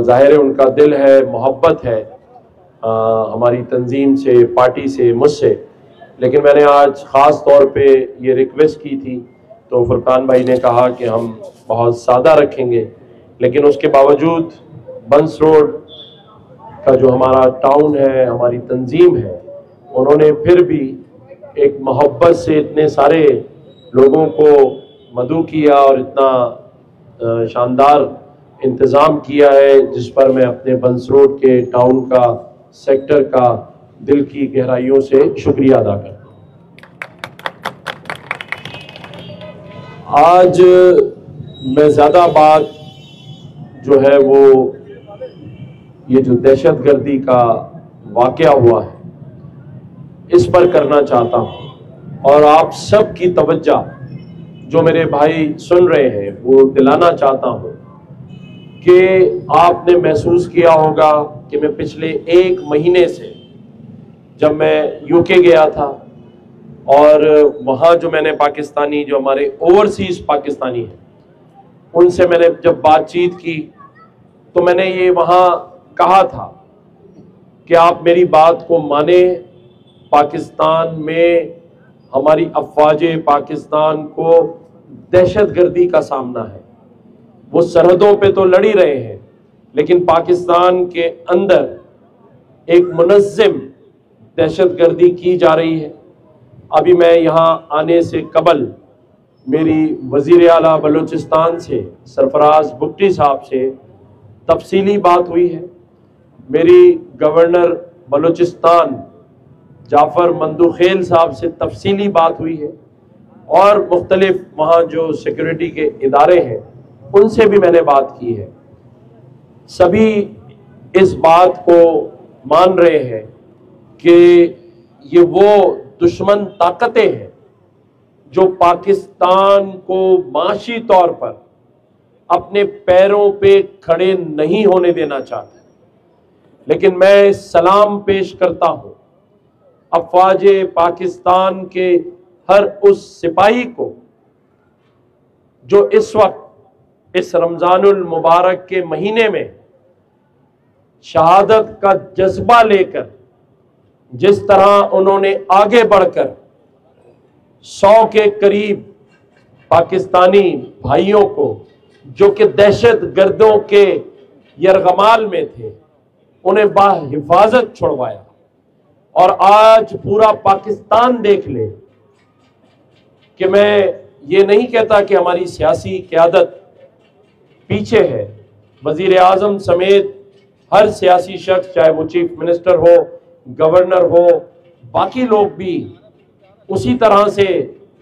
ज़ाहिर है उनका दिल है, मोहब्बत है हमारी तंजीम से, पार्टी से, मुझसे। लेकिन मैंने आज ख़ास तौर पे ये रिक्वेस्ट की थी, तो फुरकान भाई ने कहा कि हम बहुत सादा रखेंगे, लेकिन उसके बावजूद बंस रोड का जो हमारा टाउन है, हमारी तंजीम है, उन्होंने फिर भी एक मोहब्बत से इतने सारे लोगों को मदऊ किया और इतना शानदार इंतज़ाम किया है, जिस पर मैं अपने बंस रोड के टाउन का, सेक्टर का दिल की गहराइयों से शुक्रिया अदा करता हूँ। आज मैं ज़्यादा बात जो है वो ये जो दहशतगर्दी का वाक़या हुआ है इस पर करना चाहता हूँ, और आप सब की तवज्जो जो मेरे भाई सुन रहे हैं वो दिलाना चाहता हूँ कि आपने महसूस किया होगा कि मैं पिछले 1 महीने से, जब मैं यूके गया था और वहाँ जो मैंने पाकिस्तानी, जो हमारे ओवरसीज पाकिस्तानी हैं, उनसे मैंने जब बातचीत की तो मैंने ये वहाँ कहा था कि आप मेरी बात को माने। पाकिस्तान में हमारी अफवाजें पाकिस्तान को दहशतगर्दी का सामना है। वो सरहदों पे तो लड़ ही रहे हैं, लेकिन पाकिस्तान के अंदर एक मुनज़्ज़म दहशतगर्दी की जा रही है। अभी मैं यहाँ आने से कबल मेरी वज़ीर आला बलूचिस्तान से सरफराज बुगटी साहब से तफसीली बात हुई है। मेरी गवर्नर बलूचिस्तान जाफ़र मंदुखेल साहब से तफसीली बात हुई है, और मुख्तलिफ वहाँ जो सिक्योरिटी के इदारे हैं उनसे भी मैंने बात की है। सभी इस बात को मान रहे हैं कि ये वो दुश्मन ताकतें हैं जो पाकिस्तान को माशी तौर पर अपने पैरों पे खड़े नहीं होने देना चाहते। लेकिन मैं सलाम पेश करता हूं अफवाजे पाकिस्तान के हर उस सिपाही को जो इस वक्त इस रमजानुल मुबारक के महीने में शहादत का जज्बा लेकर जिस तरह उन्होंने आगे बढ़कर 100 के करीब पाकिस्तानी भाइयों को जो कि दहशत गर्दों के यरगमाल में थे उन्हें बाहिफाजत छुड़वाया, और आज पूरा पाकिस्तान देख ले कि मैं ये नहीं कहता कि हमारी सियासी क़यादत पीछे है। वज़ीर आज़म समेत हर सियासी शख्स, चाहे वो चीफ मिनिस्टर हो, गवर्नर हो, बाकी लोग भी उसी तरह से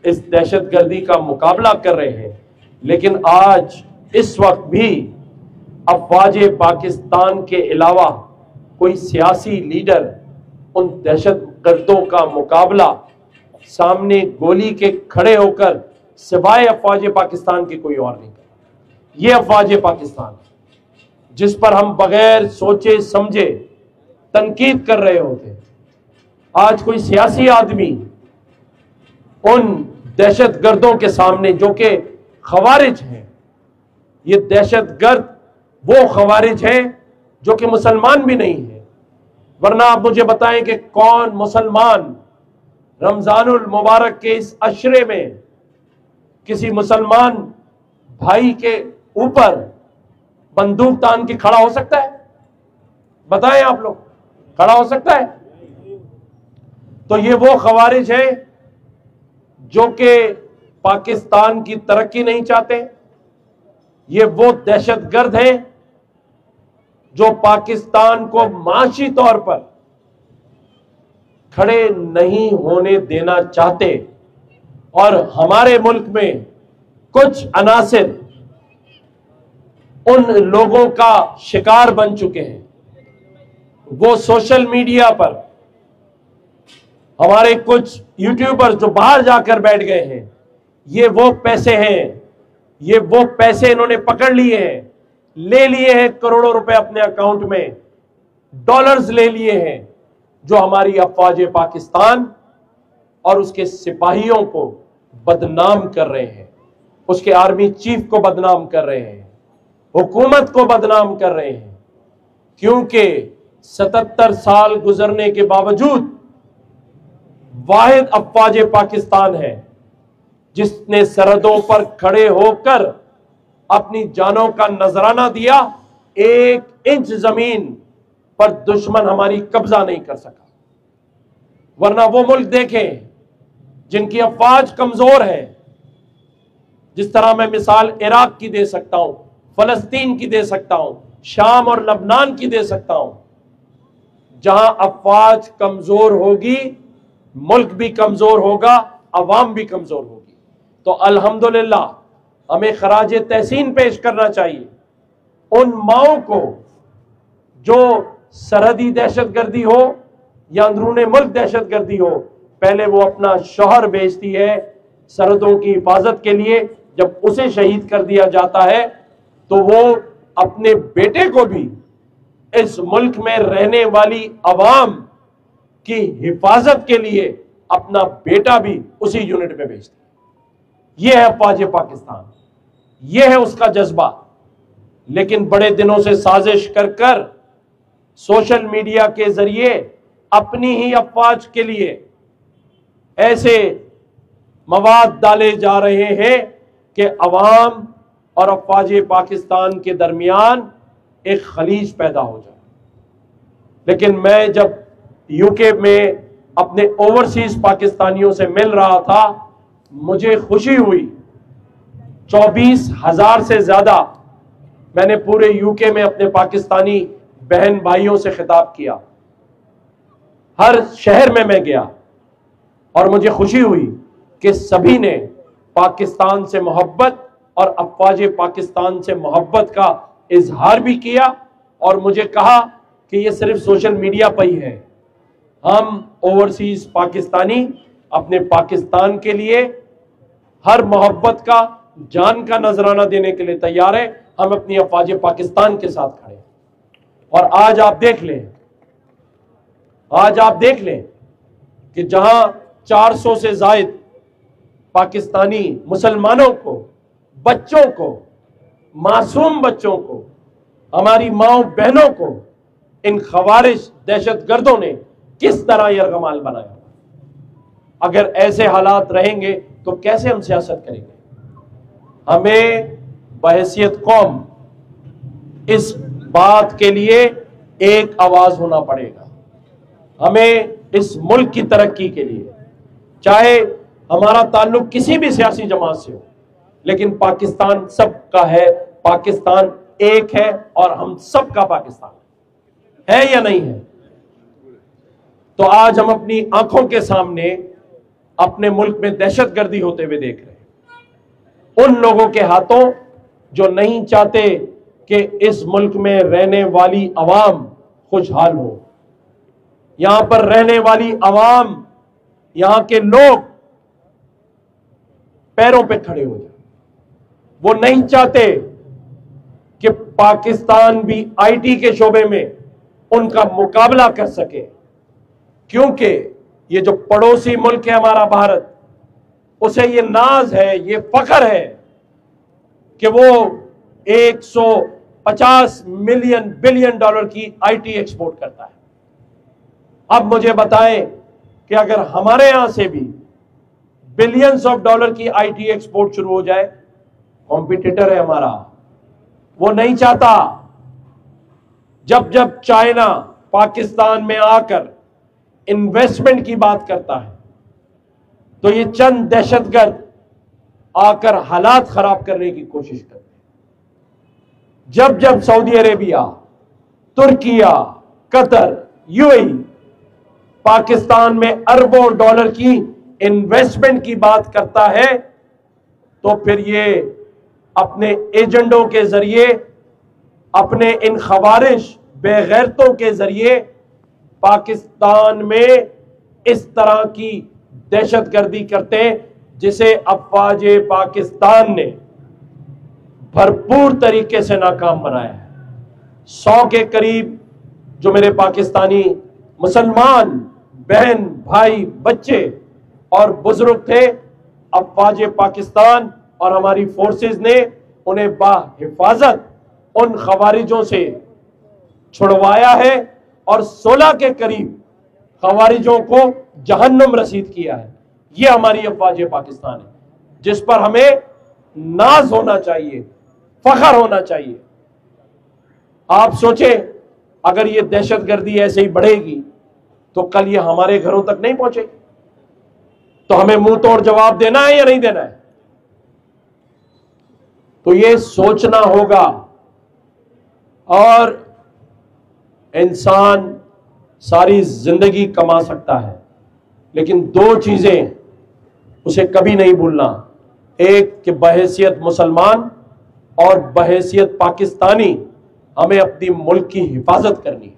इस दहशतगर्दी का मुकाबला कर रहे हैं। लेकिन आज इस वक्त भी अफवाजे पाकिस्तान के अलावा कोई सियासी लीडर उन दहशतगर्दों का मुकाबला सामने गोली के खड़े होकर सिवाय अफवाजे पाकिस्तान के कोई और नहीं कर। ये अफवाजे पाकिस्तान जिस पर हम बगैर सोचे समझे तनकीद कर रहे होते, आज कोई सियासी आदमी उन दहशतगर्दों के सामने जो कि खवारिज हैं, ये दहशतगर्द वो खवारिज हैं जो कि मुसलमान भी नहीं है। वरना आप मुझे बताएं कि कौन मुसलमान रमजानुल मुबारक के इस अशरे में किसी मुसलमान भाई के ऊपर बंदूक तान के खड़ा हो सकता है? बताएं आप लोग, खड़ा हो सकता है? तो ये वो खवारिज है जो कि पाकिस्तान की तरक्की नहीं चाहते। ये वो दहशतगर्द हैं जो पाकिस्तान को माशी तौर पर खड़े नहीं होने देना चाहते, और हमारे मुल्क में कुछ अनासिर उन लोगों का शिकार बन चुके हैं। वो सोशल मीडिया पर हमारे कुछ यूट्यूबर्स जो बाहर जाकर बैठ गए हैं, ये वो पैसे हैं, ये वो पैसे इन्होंने पकड़ लिए हैं, ले लिए हैं करोड़ों रुपए अपने अकाउंट में, डॉलर्स ले लिए हैं, जो हमारी अफवाजे पाकिस्तान और उसके सिपाहियों को बदनाम कर रहे हैं, उसके आर्मी चीफ को बदनाम कर रहे हैं, हुकूमत को बदनाम कर रहे हैं। क्योंकि 77 साल गुजरने के बावजूद वाहिद अफवाज पाकिस्तान है जिसने सरहदों पर खड़े होकर अपनी जानों का नजराना दिया। 1 इंच जमीन पर दुश्मन हमारी कब्जा नहीं कर सका। वरना वो मुल्क देखें जिनकी अफवाज कमजोर है, जिस तरह मैं मिसाल इराक की दे सकता हूं, फलस्तीन की दे सकता हूं, शाम और लबनान की दे सकता हूं। जहां अफवाज कमजोर होगी मुल्क भी कमजोर होगा, अवाम भी कमजोर होगी। तो अल्हम्दुलिल्लाह हमें खराज तहसीन पेश करना चाहिए उन माओं को जो सरहदी दहशतगर्दी हो या अंदरूने मुल्क दहशतगर्दी हो, पहले वो अपना शौहर भेजती है सरहदों की हिफाजत के लिए। जब उसे शहीद कर दिया जाता है तो वो अपने बेटे को भी इस मुल्क में रहने वाली अवाम की हिफाजत के लिए अपना बेटा भी उसी यूनिट में भेजती है। यह है अफवाज पाकिस्तान, यह है उसका जज्बा। लेकिन बड़े दिनों से साजिश कर कर सोशल मीडिया के जरिए अपनी ही अफवाज के लिए ऐसे मवाद डाले जा रहे हैं कि अवाम और अफवाज पाकिस्तान के दरमियान एक खलीज पैदा हो जाए। लेकिन मैं जब यूके में अपने ओवरसीज पाकिस्तानियों से मिल रहा था, मुझे खुशी हुई। 24,000 से ज्यादा मैंने पूरे यूके में अपने पाकिस्तानी बहन भाइयों से खिताब किया। हर शहर में मैं गया और मुझे खुशी हुई कि सभी ने पाकिस्तान से मोहब्बत और अफवाज पाकिस्तान से मोहब्बत का इजहार भी किया और मुझे कहा कि ये सिर्फ सोशल मीडिया पर ही है। हम ओवरसीज पाकिस्तानी अपने पाकिस्तान के लिए हर मोहब्बत का, जान का नजराना देने के लिए तैयार है। हम अपनी अफवाज पाकिस्तान के साथ खड़े हैं। और आज आप देख लें कि जहां 400 से जायद पाकिस्तानी मुसलमानों को, बच्चों को, मासूम बच्चों को, हमारी माओ बहनों को इन खवारिज दहशतगर्दों ने किस तरह यरगमाल बनाया। अगर ऐसे हालात रहेंगे तो कैसे हम सियासत करेंगे? हमें बहैसियत कौम इस बात के लिए एक आवाज होना पड़ेगा। हमें इस मुल्क की तरक्की के लिए, चाहे हमारा ताल्लुक किसी भी सियासी जमात से हो, लेकिन पाकिस्तान सबका है, पाकिस्तान एक है और हम सबका पाकिस्तान है या नहीं है? तो आज हम अपनी आंखों के सामने अपने मुल्क में दहशतगर्दी होते हुए देख रहे हैं। उन लोगों के हाथों जो नहीं चाहते कि इस मुल्क में रहने वाली अवाम खुशहाल हो, यहां पर रहने वाली अवाम, यहां के लोग पैरों पे खड़े हो जाए। वो नहीं चाहते कि पाकिस्तान भी आईटी के शोबे में उनका मुकाबला कर सके, क्योंकि ये जो पड़ोसी मुल्क है हमारा भारत, उसे ये नाज है, ये फख्र है कि वो 150 मिलियन बिलियन डॉलर की आईटी एक्सपोर्ट करता है। अब मुझे बताएं कि अगर हमारे यहां से भी बिलियंस ऑफ डॉलर की आईटी एक्सपोर्ट शुरू हो जाए, कॉम्पिटिटर है हमारा, वो नहीं चाहता। जब जब चाइना पाकिस्तान में आकर इन्वेस्टमेंट की बात करता है तो ये चंद दहशतगर्द आकर हालात खराब करने की कोशिश करते हैं। जब जब Saudi Arabia, Türkiye, Qatar, UAE Pakistan में अरबों डॉलर की इन्वेस्टमेंट की बात करता है, तो फिर ये अपने एजेंडों के जरिए, अपने इन खवारिश बेगैरतों के जरिए पाकिस्तान में इस तरह की दहशतगर्दी करते हैं जिसे अफवाज पाकिस्तान ने भरपूर तरीके से नाकाम बनाया है। 100 के करीब जो मेरे पाकिस्तानी मुसलमान बहन भाई, बच्चे और बुजुर्ग थे, अफवाज पाकिस्तान और हमारी फोर्सेस ने उन्हें बाहिफाजत उन खवारिजों से छुड़वाया है और 16 के करीब खवारिजों को जहन्नुम रसीद किया है। यह हमारी अफवाज पाकिस्तान है, जिस पर हमें नाज होना चाहिए, फख्र होना चाहिए। आप सोचें, अगर ये दहशतगर्दी ऐसे ही बढ़ेगी तो कल ये हमारे घरों तक नहीं पहुंचेगी, तो हमें मुंह तोड़ जवाब देना है या नहीं देना है? तो ये सोचना होगा। और इंसान सारी जिंदगी कमा सकता है, लेकिन दो चीजें उसे कभी नहीं भूलना। एक कि बहैसियत मुसलमान और बहैसियत पाकिस्तानी हमें अपनी मुल्क की हिफाजत करनी है,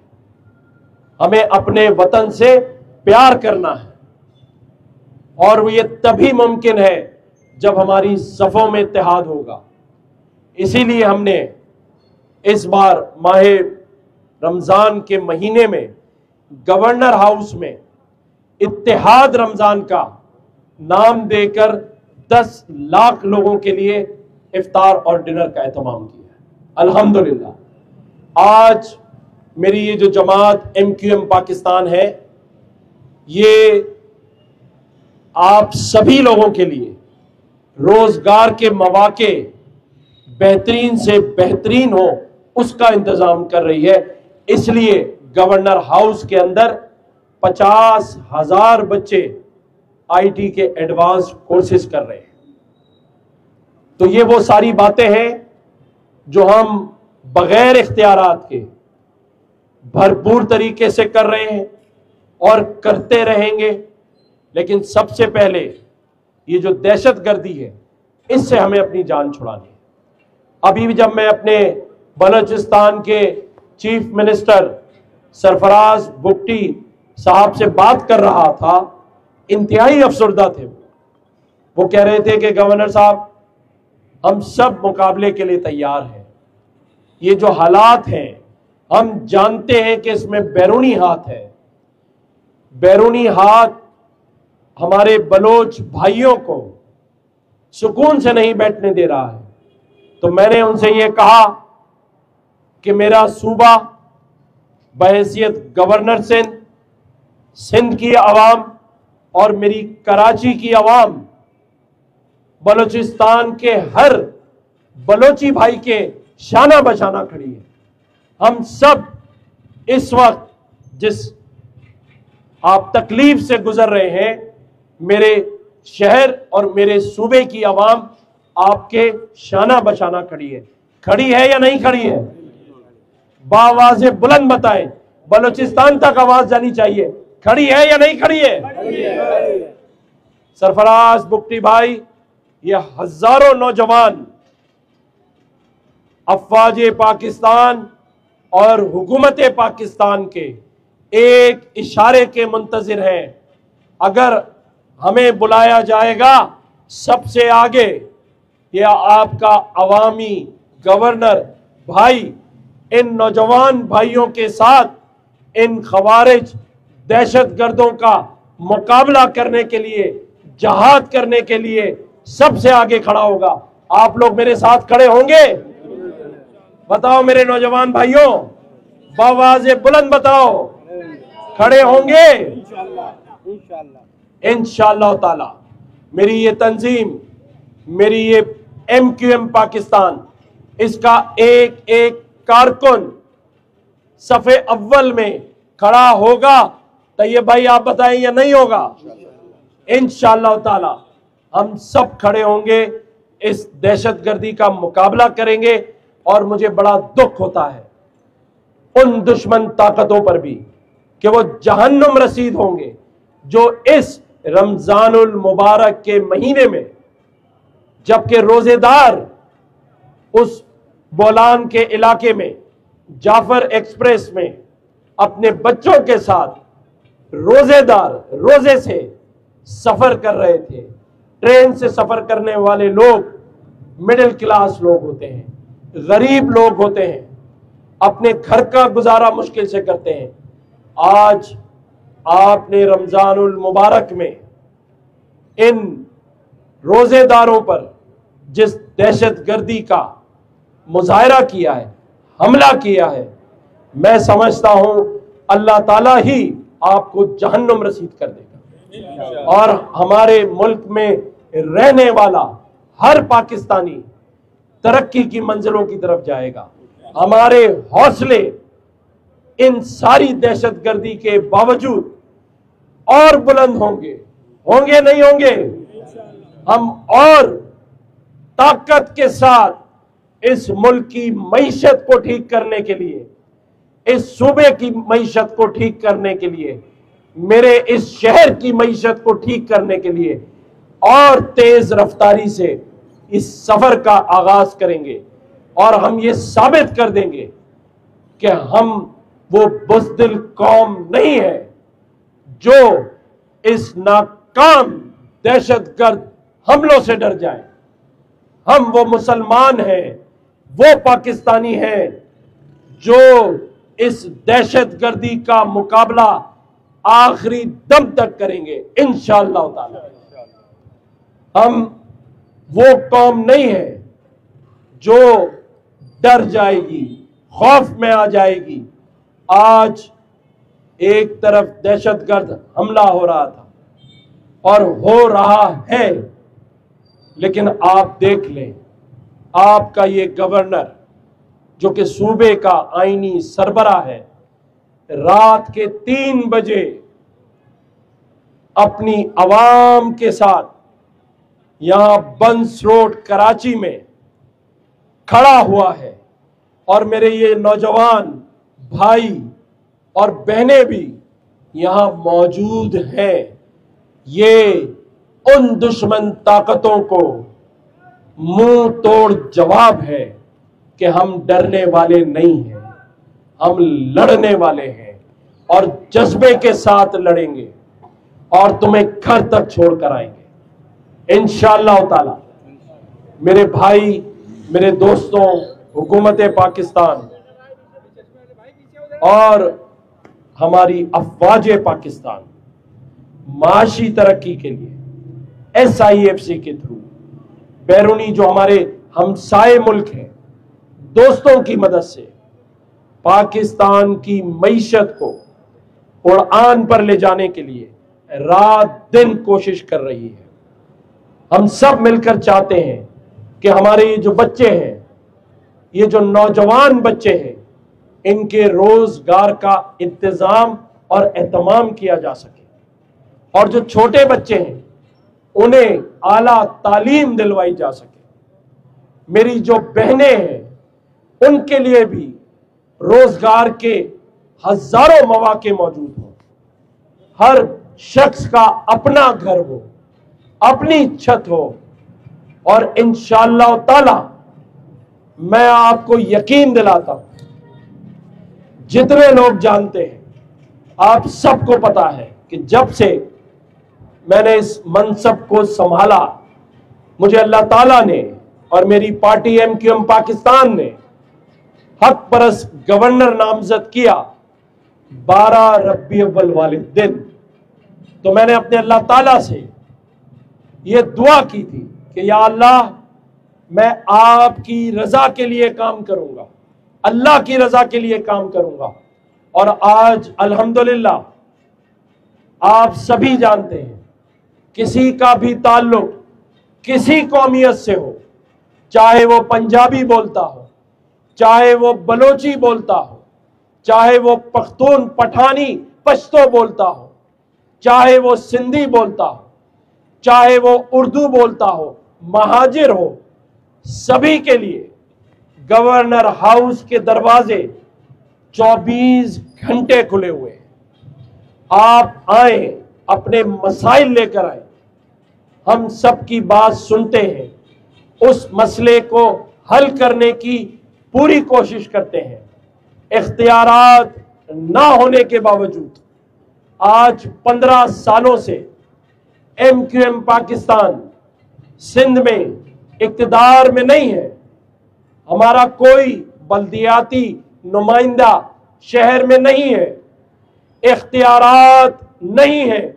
हमें अपने वतन से प्यार करना है। और ये तभी मुमकिन है जब हमारी सफ़ों में इत्तेहाद होगा। इसीलिए हमने इस बार माहे रमज़ान के महीने में गवर्नर हाउस में इत्तेहाद रमज़ान का नाम देकर 10 लाख लोगों के लिए इफ्तार और डिनर का एहतमाम किया। अल्हम्दुलिल्लाह आज मेरी ये जो जमात MQM पाकिस्तान है, ये आप सभी लोगों के लिए रोजगार के मौके बेहतरीन से बेहतरीन हो उसका इंतजाम कर रही है। इसलिए गवर्नर हाउस के अंदर 50,000 बच्चे IT के एडवांस कोर्सेज कर रहे हैं। तो ये वो सारी बातें हैं जो हम बगैर इख्तियारात के भरपूर तरीके से कर रहे हैं और करते रहेंगे। लेकिन सबसे पहले ये जो दहशतगर्दी है, इससे हमें अपनी जान छुड़ानी है। अभी भी जब मैं अपने बलूचिस्तान के चीफ मिनिस्टर सरफराज बुगटी साहब से बात कर रहा था, इंतहाई अफसरदा थे। वो कह रहे थे कि गवर्नर साहब, हम सब मुकाबले के लिए तैयार हैं। ये जो हालात हैं, हम जानते हैं कि इसमें बैरूनी हाथ है। बैरूनी हाथ हमारे बलोच भाइयों को सुकून से नहीं बैठने दे रहा है। तो मैंने उनसे ये कहा कि मेरा सूबा बहैसियत गवर्नर सिंध की आवाम और मेरी कराची की आवाम बलूचिस्तान के हर बलोची भाई के शाना बशाना खड़ी है। हम सब इस वक्त जिस आप तकलीफ से गुजर रहे हैं, मेरे शहर और मेरे सूबे की आवाम आपके शाना बशाना खड़ी है या नहीं खड़ी है? बावाज़े बुलंद बताएं, बलूचिस्तान तक आवाज जानी चाहिए, खड़ी है या नहीं खड़ी है? सरफराज बुगटी भाई, ये हजारों नौजवान अफवाज पाकिस्तान और हुकूमत पाकिस्तान के एक इशारे के मुंतजिर हैं। अगर हमें बुलाया जाएगा सबसे आगे, या आपका अवामी गवर्नर भाई इन नौजवान भाइयों के साथ इन खवारिज दहशतगर्दों का मुकाबला करने के लिए, जहाद करने के लिए सबसे आगे खड़ा होगा। आप लोग मेरे साथ खड़े होंगे? बताओ मेरे नौजवान भाइयों, बावाज़े बुलंद बताओ, खड़े होंगे? इंशाअल्लाह ताला। मेरी ये तंजीम, मेरी ये MQM पाकिस्तान, इसका एक एक कारकुन सफ़े अव्वल में खड़ा होगा। तैयब भाई आप बताएं या नहीं होगा? इंशाअल्लाह ताला हम सब खड़े होंगे, इस दहशतगर्दी का मुकाबला करेंगे। और मुझे बड़ा दुख होता है उन दुश्मन ताकतों पर भी कि वो जहन्नुम रसीद होंगे जो इस रमजानुल मुबारक के महीने में, जबकि रोजेदार उस बोलान के इलाके में जाफर एक्सप्रेस में अपने बच्चों के साथ रोजेदार रोजे से सफर कर रहे थे। ट्रेन से सफर करने वाले लोग मिडिल क्लास लोग होते हैं, गरीब लोग होते हैं, अपने घर का गुजारा मुश्किल से करते हैं। आज आपने रमजानुल मुबारक में इन रोजेदारों पर जिस दहशतगर्दी का मुजाहरा किया है, हमला किया है, मैं समझता हूं अल्लाह ताला ही आपको जहन्नुम रसीद कर देगा और हमारे मुल्क में रहने वाला हर पाकिस्तानी तरक्की की मंजिलों की तरफ जाएगा। हमारे हौसले इन सारी दहशतगर्दी के बावजूद और बुलंद होंगे, होंगे नहीं होंगे? हम और ताकत के साथ इस मुल्क की मईशत को ठीक करने के लिए, इस सूबे की मईशत को ठीक करने के लिए, मेरे इस शहर की मईशत को ठीक करने के लिए और तेज रफ्तारी से इस सफर का आगाज करेंगे और हम ये साबित कर देंगे कि हम वो बुज़दिल कौम नहीं है जो इस नाकाम दहशतगर्द हमलों से डर जाए। हम वो मुसलमान हैं, वो पाकिस्तानी हैं जो इस दहशतगर्दी का मुकाबला आखिरी दम तक करेंगे इंशाअल्लाह ताला। हम वो कौम नहीं है जो डर जाएगी, खौफ में आ जाएगी। आज एक तरफ दहशतगर्द हमला हो रहा था और हो रहा है, लेकिन आप देख लें, आपका ये गवर्नर जो कि सूबे का आईनी सरबरा है, रात के 3 बजे अपनी आवाम के साथ यहां बंस रोड कराची में खड़ा हुआ है और मेरे ये नौजवान भाई और बहनें भी यहां मौजूद हैं। ये उन दुश्मन ताकतों को मुंह तोड़ जवाब है कि हम डरने वाले नहीं हैं, हम लड़ने वाले हैं और जज्बे के साथ लड़ेंगे और तुम्हें घर तक छोड़कर आएंगे इंशाअल्लाह ताला। मेरे भाई, मेरे दोस्तों, हुकूमत पाकिस्तान और हमारी अफवाज पाकिस्तान माशी तरक्की के लिए SIFC के थ्रू बैरूनी जो हमारे हमसाए मुल्क हैं, दोस्तों की मदद से पाकिस्तान की मईशत को उड़ान पर ले जाने के लिए रात दिन कोशिश कर रही है। हम सब मिलकर चाहते हैं कि हमारे ये जो बच्चे हैं, ये जो नौजवान बच्चे हैं, इनके रोजगार का इंतजाम और एहतमाम किया जा सके और जो छोटे बच्चे हैं उन्हें आला तालीम दिलवाई जा सके। मेरी जो बहनें हैं उनके लिए भी रोजगार के हजारों मौके मौजूद हों, हर शख्स का अपना घर हो, अपनी छत हो और इंशाअल्लाह ताला मैं आपको यकीन दिलाता हूं, जितने लोग जानते हैं, आप सबको पता है कि जब से मैंने इस मनसब को संभाला, मुझे अल्लाह ताला ने और मेरी पार्टी MQM पाकिस्तान ने हक परस्त गवर्नर नामजद किया 12 रबी अव्वल वाले दिन। तो मैंने अपने अल्लाह ताला से ये दुआ की थी कि या अल्लाह, मैं आपकी रजा के लिए काम करूंगा, अल्लाह की रजा के लिए काम करूंगा। और आज अल्हम्दुलिल्लाह आप सभी जानते हैं, किसी का भी ताल्लुक किसी कौमियत से हो, चाहे वो पंजाबी बोलता हो, चाहे वो बलोची बोलता हो, चाहे वो पख्तून पठानी पश्तो बोलता हो, चाहे वो सिंधी बोलता हो, चाहे वो उर्दू बोलता हो, महाजिर हो, सभी के लिए गवर्नर हाउस के दरवाजे 24 घंटे खुले हुए हैं। आप आए, अपने मसाइल लेकर आए, हम सबकी बात सुनते हैं, उस मसले को हल करने की पूरी कोशिश करते हैं। इख्तियारात ना होने के बावजूद आज 15 सालों से MQM पाकिस्तान सिंध में इक्तिदार में नहीं है। हमारा कोई बल्दियाती नुमाइंदा शहर में नहीं है, इख्तियारात नहीं है,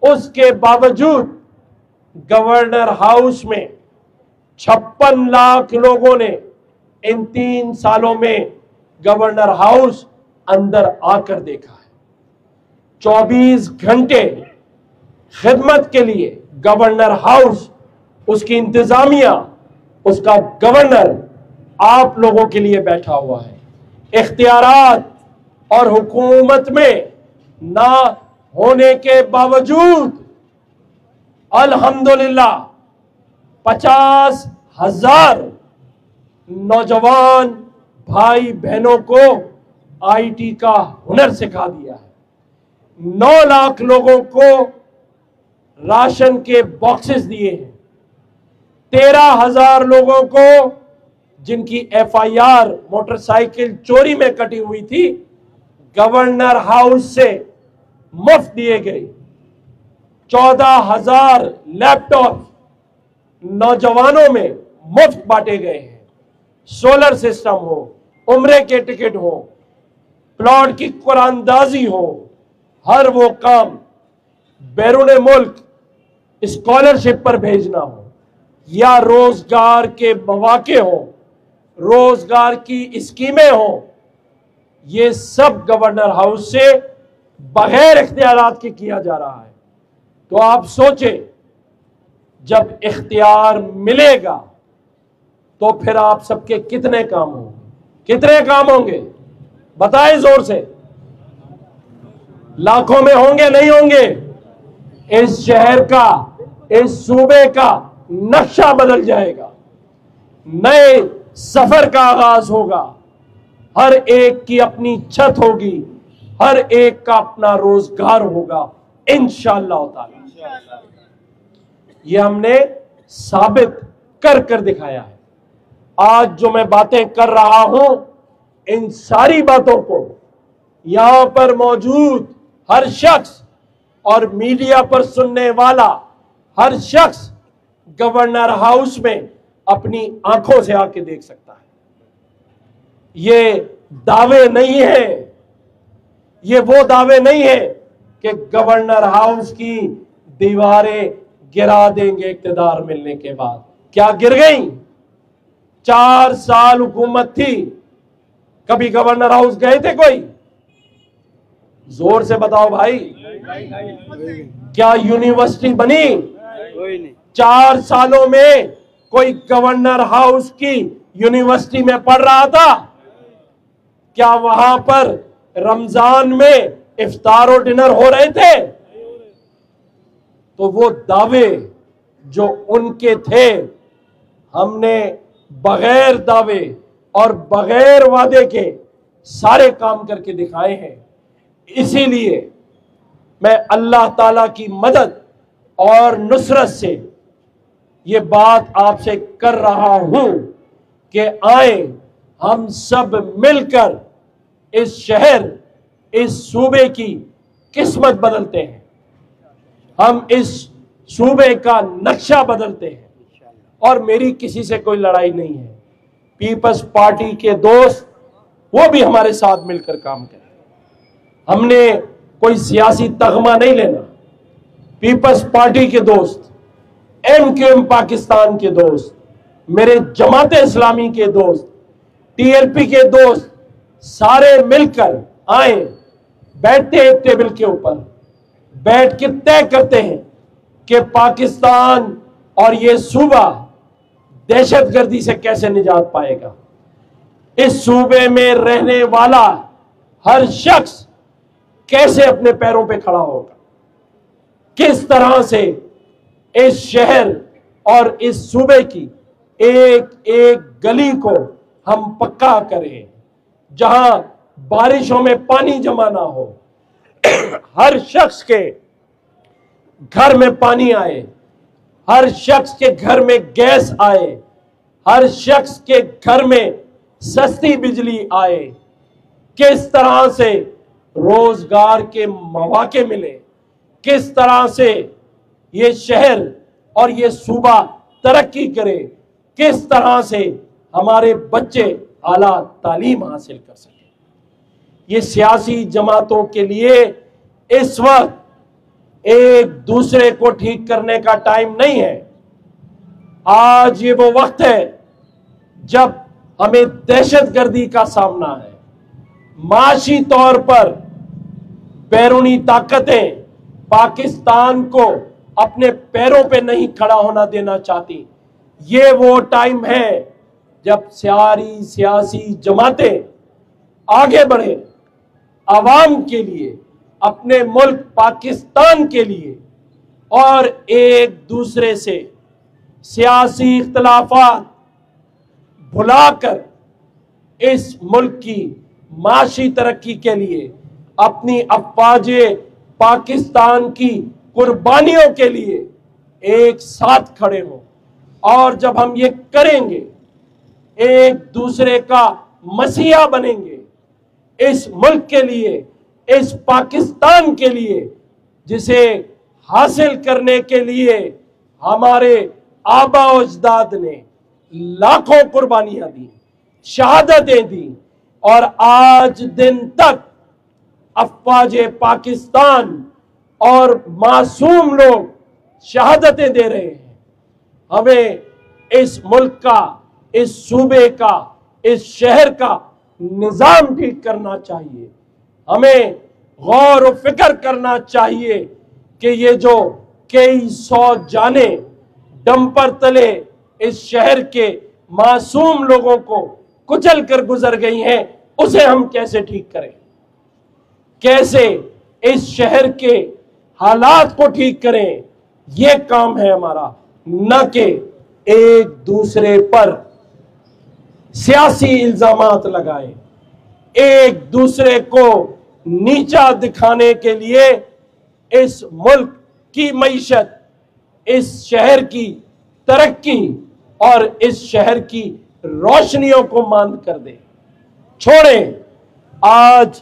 उसके बावजूद गवर्नर हाउस में 56 लाख लोगों ने इन 3 सालों में गवर्नर हाउस अंदर आकर देखा है। 24 घंटे खिदमत के लिए गवर्नर हाउस, उसकी इंतजामिया, उसका गवर्नर आप लोगों के लिए बैठा हुआ है। इख्तियारात और हुकूमत में ना होने के बावजूद अल्हम्दुलिल्लाह 50,000 नौजवान भाई बहनों को आईटी का हुनर सिखा दिया है। 9 लाख लोगों को राशन के बॉक्सेस दिए हैं। 13,000 लोगों को जिनकी एफआईआर मोटरसाइकिल चोरी में कटी हुई थी, गवर्नर हाउस से मुफ्त दिए गए। 14,000 लैपटॉप नौजवानों में मुफ्त बांटे गए हैं। सोलर सिस्टम हो, उम्रे के टिकट हो, प्लॉट की कुरानदाजी हो, हर वो काम बैरून मुल्क स्कॉलरशिप पर भेजना हो या रोजगार के मौके हो, रोजगार की स्कीमें हो, ये सब गवर्नर हाउस से बगैर इख्तियारात के किया जा रहा है। तो आप सोचें, जब इख्तियार मिलेगा तो फिर आप सबके कितने काम होंगे? कितने काम होंगे बताएं जोर से। लाखों में होंगे, नहीं होंगे? इस शहर का, इस सूबे का नक्शा बदल जाएगा। नए सफर का आगाज होगा। हर एक की अपनी छत होगी, हर एक का अपना रोजगार होगा इंशाअल्लाह ताला। ये हमने साबित कर कर दिखाया है। आज जो मैं बातें कर रहा हूं, इन सारी बातों को यहां पर मौजूद हर शख्स और मीडिया पर सुनने वाला हर शख्स गवर्नर हाउस में अपनी आंखों से आके देख सकता है। ये दावे नहीं है, ये वो दावे नहीं है कि गवर्नर हाउस की दीवारें गिरा देंगे इक्तिदार मिलने के बाद। क्या गिर गई? 4 साल हुकूमत थी, कभी गवर्नर हाउस गए थे कोई? जोर से बताओ भाई। क्या यूनिवर्सिटी बनी? 4 सालों में कोई गवर्नर हाउस की यूनिवर्सिटी में पढ़ रहा था? क्या वहां पर रमजान में इफ्तार और डिनर हो रहे थे? तो वो दावे जो उनके थे, हमने बगैर दावे और बगैर वादे के सारे काम करके दिखाए हैं। इसीलिए मैं अल्लाह ताला की मदद और नुसरत से ये बात आपसे कर रहा हूं कि आए हम सब मिलकर इस शहर, इस सूबे की किस्मत बदलते हैं। हम इस सूबे का नक्शा बदलते हैं। और मेरी किसी से कोई लड़ाई नहीं है। पीपल्स पार्टी के दोस्त, वो भी हमारे साथ मिलकर काम करें। हमने कोई सियासी तगमा नहीं लेना। पीपल्स पार्टी के दोस्त, MQM पाकिस्तान के दोस्त, मेरे जमात इस्लामी के दोस्त, TLP के दोस्त, सारे मिलकर आए, बैठते एक टेबल के ऊपर, बैठ के तय करते हैं कि पाकिस्तान और ये सूबा दहशतगर्दी से कैसे निजात पाएगा। इस सूबे में रहने वाला हर शख्स कैसे अपने पैरों पे खड़ा होगा, किस तरह से इस शहर और इस सूबे की एक एक गली को हम पक्का करें, जहां बारिशों में पानी जमा ना हो, हर शख्स के घर में पानी आए, हर शख्स के घर में गैस आए, हर शख्स के घर में सस्ती बिजली आए, किस तरह से रोजगार के मौके मिले, किस तरह से ये शहर और ये सूबा तरक्की करे, किस तरह से हमारे बच्चे आला तालीम हासिल कर सके। ये सियासी जमातों के लिए इस वक्त एक दूसरे को ठीक करने का टाइम नहीं है। आज ये वो वक्त है जब हमें दहशतगर्दी का सामना है, माशी तौर पर बैरूनी ताकतें पाकिस्तान को अपने पैरों पे नहीं खड़ा होना देना चाहती। ये वो टाइम है जब सारी सियासी जमातें आगे बढ़े, आवाम के लिए, अपने मुल्क पाकिस्तान के लिए, और एक दूसरे से सियासी इख्तलाफात भुलाकर इस मुल्क की माशी तरक्की के लिए, अपनी अफवाजे पाकिस्तान की कुर्बानियों के लिए एक साथ खड़े हों। और जब हम ये करेंगे, एक दूसरे का मसीहा बनेंगे इस मुल्क के लिए, इस पाकिस्तान के लिए, जिसे हासिल करने के लिए हमारे आबा अजदाद ने लाखों कुर्बानियां दी, शहादतें दी, और आज दिन तक अफवाजे पाकिस्तान और मासूम लोग शहादतें दे रहे हैं। हमें इस मुल्क का, इस सूबे का, इस शहर का निजाम ठीक करना चाहिए। हमें गौर और फिक्र करना चाहिए कि ये जो कई सौ जाने डंपर तले इस शहर के मासूम लोगों को कुचल कर गुजर गई हैं, उसे हम कैसे ठीक करें, कैसे इस शहर के हालात को ठीक करें। यह काम है हमारा, न कि एक दूसरे पर सियासी इल्जामात लगाए, एक दूसरे को नीचा दिखाने के लिए इस मुल्क की मईशत, इस शहर की तरक्की और इस शहर की रोशनियों को मांद कर दे। छोड़ें आज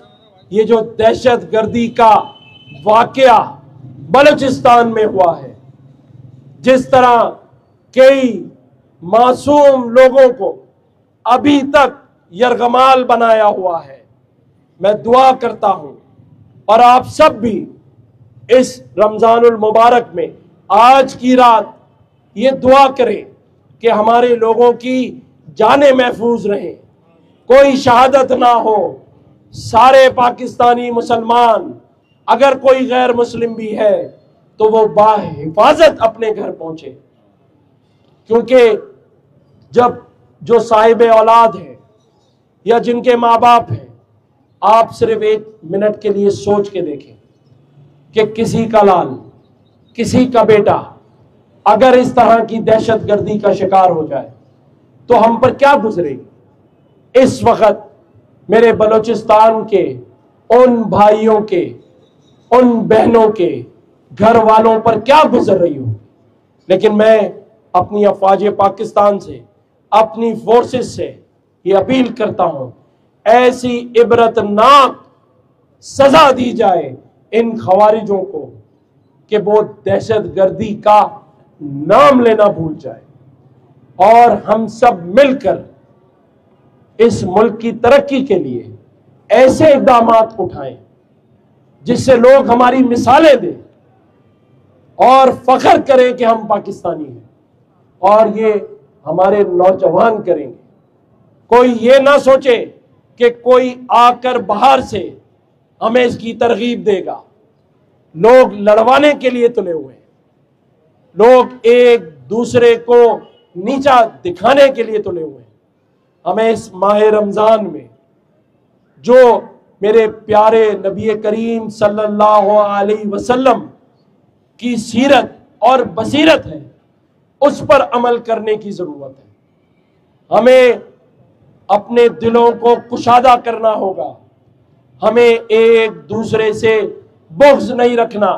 ये जो दहशतगर्दी का वाकया बलूचिस्तान में हुआ है, जिस तरह कई मासूम लोगों को अभी तक यरगमाल बनाया हुआ है। मैं दुआ करता हूं और आप सब भी इस रमजानुल मुबारक में आज की रात ये दुआ करें कि हमारे लोगों की जानें महफूज रहें, कोई शहादत ना हो। सारे पाकिस्तानी मुसलमान, अगर कोई गैर मुस्लिम भी है तो वो बाहिफाजत अपने घर पहुंचे, क्योंकि जब जो साहिब औलाद है या जिनके माँ बाप हैं, आप सिर्फ एक मिनट के लिए सोच के देखें कि किसी का लाल, किसी का बेटा अगर इस तरह की दहशतगर्दी का शिकार हो जाए तो हम पर क्या गुजरेगी। इस वक्त मेरे बलूचिस्तान के उन भाइयों के, उन बहनों के घर वालों पर क्या गुजर रही हो। लेकिन मैं अपनी अफवाज पाकिस्तान से, अपनी फोर्सेस से ये अपील करता हूं, ऐसी इबरतनाक सजा दी जाए इन खवारिजों को कि वो दहशतगर्दी का नाम लेना भूल जाए, और हम सब मिलकर इस मुल्क की तरक्की के लिए ऐसे इक़दाम उठाएं जिससे लोग हमारी मिसालें दें और फख्र करें कि हम पाकिस्तानी हैं। और ये हमारे नौजवान करेंगे। कोई ये ना सोचे कि कोई आकर बाहर से हमें इसकी तरगीब देगा। लोग लड़वाने के लिए तुले हुए हैं, लोग एक दूसरे को नीचा दिखाने के लिए तुले हुए हैं। हमें इस माह रमजान में जो मेरे प्यारे नबी करीम सल्लल्लाहु अलैहि वसल्लम की सीरत और बसीरत है, उस पर अमल करने की जरूरत है। हमें अपने दिलों को कुशादा करना होगा। हमें एक दूसरे से बुग़्ज़ नहीं रखना,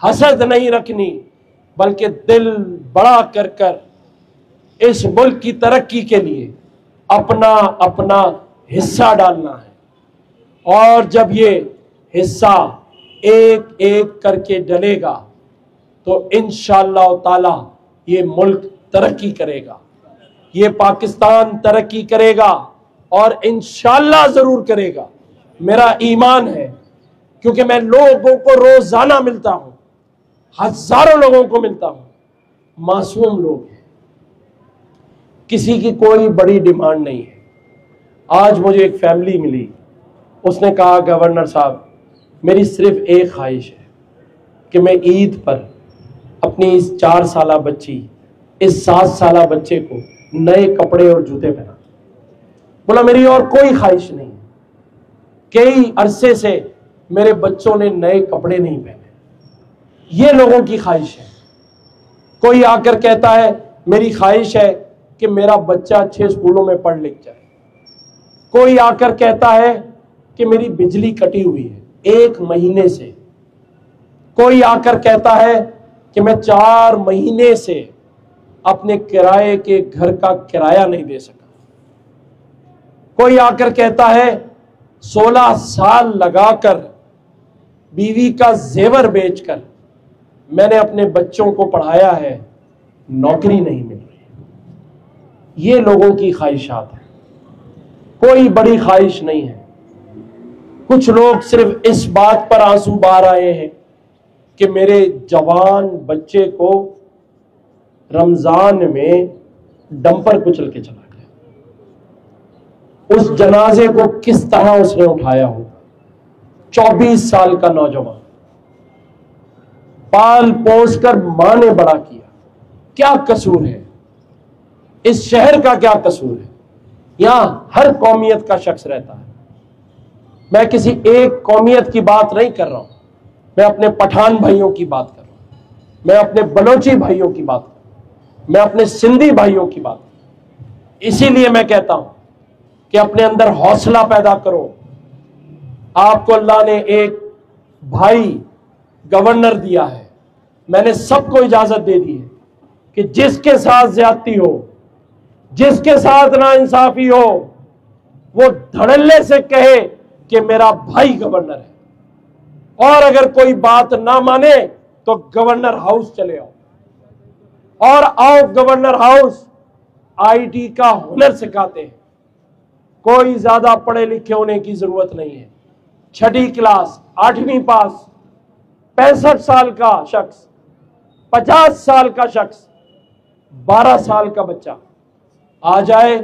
हसद नहीं रखनी, बल्कि दिल बड़ा कर कर इस मुल्क की तरक्की के लिए अपना अपना हिस्सा डालना है। और जब ये हिस्सा एक एक करके डलेगा तो इंशाअल्लाह ताला ये मुल्क तरक्की करेगा, ये पाकिस्तान तरक्की करेगा, और इंशाअल्लाह जरूर करेगा। मेरा ईमान है, क्योंकि मैं लोगों को रोजाना मिलता हूं, हजारों लोगों को मिलता हूं, मासूम लोग हैं, किसी की कोई बड़ी डिमांड नहीं है। आज मुझे एक फैमिली मिली उसने कहा गवर्नर साहब, मेरी सिर्फ एक ख्वाहिश है कि मैं ईद पर अपनी इस 4 साला बच्ची, इस 7 साला बच्चे को नए कपड़े और जूते पहना। बोला मेरी और कोई ख्वाहिश नहीं, कई अरसे से मेरे बच्चों ने नए कपड़े नहीं पहने। ये लोगों की ख्वाहिश है। कोई आकर कहता है मेरी ख्वाहिश है कि मेरा बच्चा अच्छे स्कूलों में पढ़ लिख जाए। कोई आकर कहता है कि मेरी बिजली कटी हुई है 1 महीने से। कोई आकर कहता है कि मैं 4 महीने से अपने किराए के घर का किराया नहीं दे सका। कोई आकर कहता है 16 साल लगाकर बीवी का जेवर बेचकर मैंने अपने बच्चों को पढ़ाया है, नौकरी नहीं मिल रही। ये लोगों की ख्वाहिशात है, कोई बड़ी ख्वाहिश नहीं है। कुछ लोग सिर्फ इस बात पर आंसू बहा रहे हैं कि मेरे जवान बच्चे को रमजान में डंपर कुचल के चला गया। उस जनाजे को किस तरह उसने उठाया होगा। 24 साल का नौजवान, पाल पोस कर मां ने बड़ा किया। क्या कसूर है इस शहर का, क्या कसूर है? यहां हर कौमियत का शख्स रहता है। मैं किसी एक कौमियत की बात नहीं कर रहा हूं, मैं अपने पठान भाइयों की बात कर रहा हूं, मैं अपने बलोची भाइयों की बात कर रहा हूं, मैं अपने सिंधी भाइयों की बात कर रहा हूं। इसीलिए मैं कहता हूं कि अपने अंदर हौसला पैदा करो। आपको अल्लाह ने एक भाई गवर्नर दिया है, मैंने सबको इजाजत दे दी है कि जिसके साथ ज्यादती हो, जिसके साथ नाइंसाफी हो, वो धड़ल्ले से कहे कि मेरा भाई गवर्नर है। और अगर कोई बात ना माने तो गवर्नर हाउस चले आओ। और आओ गवर्नर हाउस, आईटी का हुनर सिखाते हैं। कोई ज्यादा पढ़े लिखे होने की जरूरत नहीं है। 6ठी क्लास 8वीं पास 65 साल का शख्स, 50 साल का शख्स, 12 साल का बच्चा आ जाए,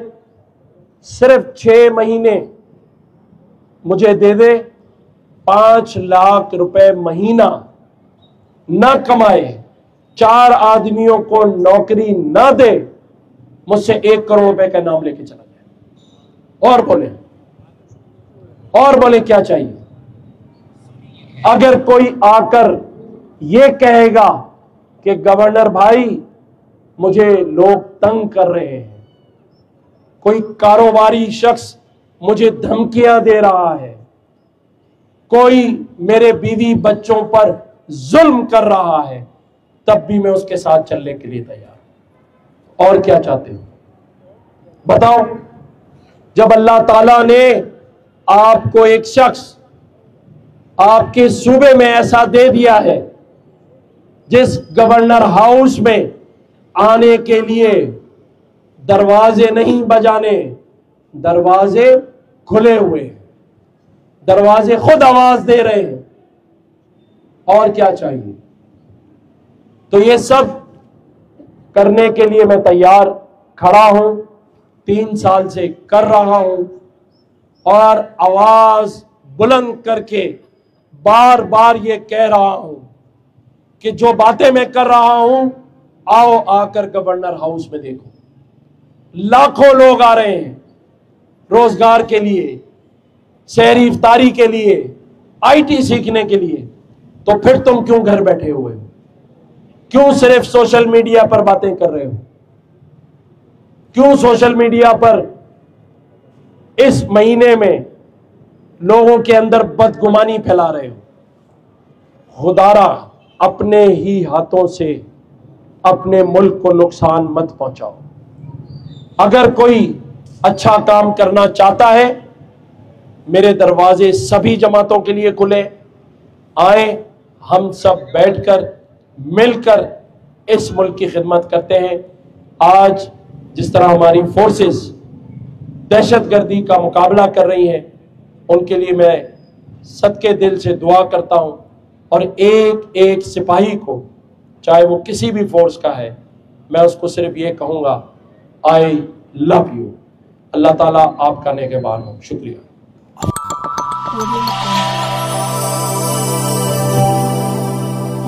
सिर्फ 6 महीने मुझे दे दे, 5 लाख रुपए महीना ना कमाए, 4 आदमियों को नौकरी ना दे, मुझसे 1 करोड़ रुपए का नाम लेके चला जाए। और बोले क्या चाहिए? अगर कोई आकर ये कहेगा कि गवर्नर भाई मुझे लोग तंग कर रहे हैं, कोई कारोबारी शख्स मुझे धमकियां दे रहा है, कोई मेरे बीवी बच्चों पर जुल्म कर रहा है, तब भी मैं उसके साथ चलने के लिए तैयार। और क्या चाहते हो बताओ? जब अल्लाह ताला ने आपको एक शख्स आपके सूबे में ऐसा दे दिया है जिस गवर्नर हाउस में आने के लिए दरवाजे नहीं बजाने, दरवाजे खुले हुए हैं, दरवाजे खुद आवाज दे रहे हैं, और क्या चाहिए? तो ये सब करने के लिए मैं तैयार खड़ा हूं, 3 साल से कर रहा हूं, और आवाज बुलंद करके बार बार ये कह रहा हूं कि जो बातें मैं कर रहा हूं, आओ आकर गवर्नर हाउस में देखो। लाखों लोग आ रहे हैं रोजगार के लिए, शहरी इफ्तारी के लिए, आईटी सीखने के लिए। तो फिर तुम क्यों घर बैठे हुए हो? क्यों सिर्फ सोशल मीडिया पर बातें कर रहे हो? क्यों सोशल मीडिया पर इस महीने में लोगों के अंदर बदगुमानी फैला रहे हो? खुदारा अपने ही हाथों से अपने मुल्क को नुकसान मत पहुंचाओ। अगर कोई अच्छा काम करना चाहता है, मेरे दरवाजे सभी जमातों के लिए खुले। आए, हम सब बैठकर मिलकर इस मुल्क की खिदमत करते हैं। आज जिस तरह हमारी फोर्सेस दहशतगर्दी का मुकाबला कर रही हैं, उनके लिए मैं सदके दिल से दुआ करता हूं। और एक एक सिपाही को, चाहे वो किसी भी फोर्स का है, मैं उसको सिर्फ ये कहूंगा, आई लव यू। अल्लाह ताला आपका नेगहबान हो। शुक्रिया। Audio Jungle.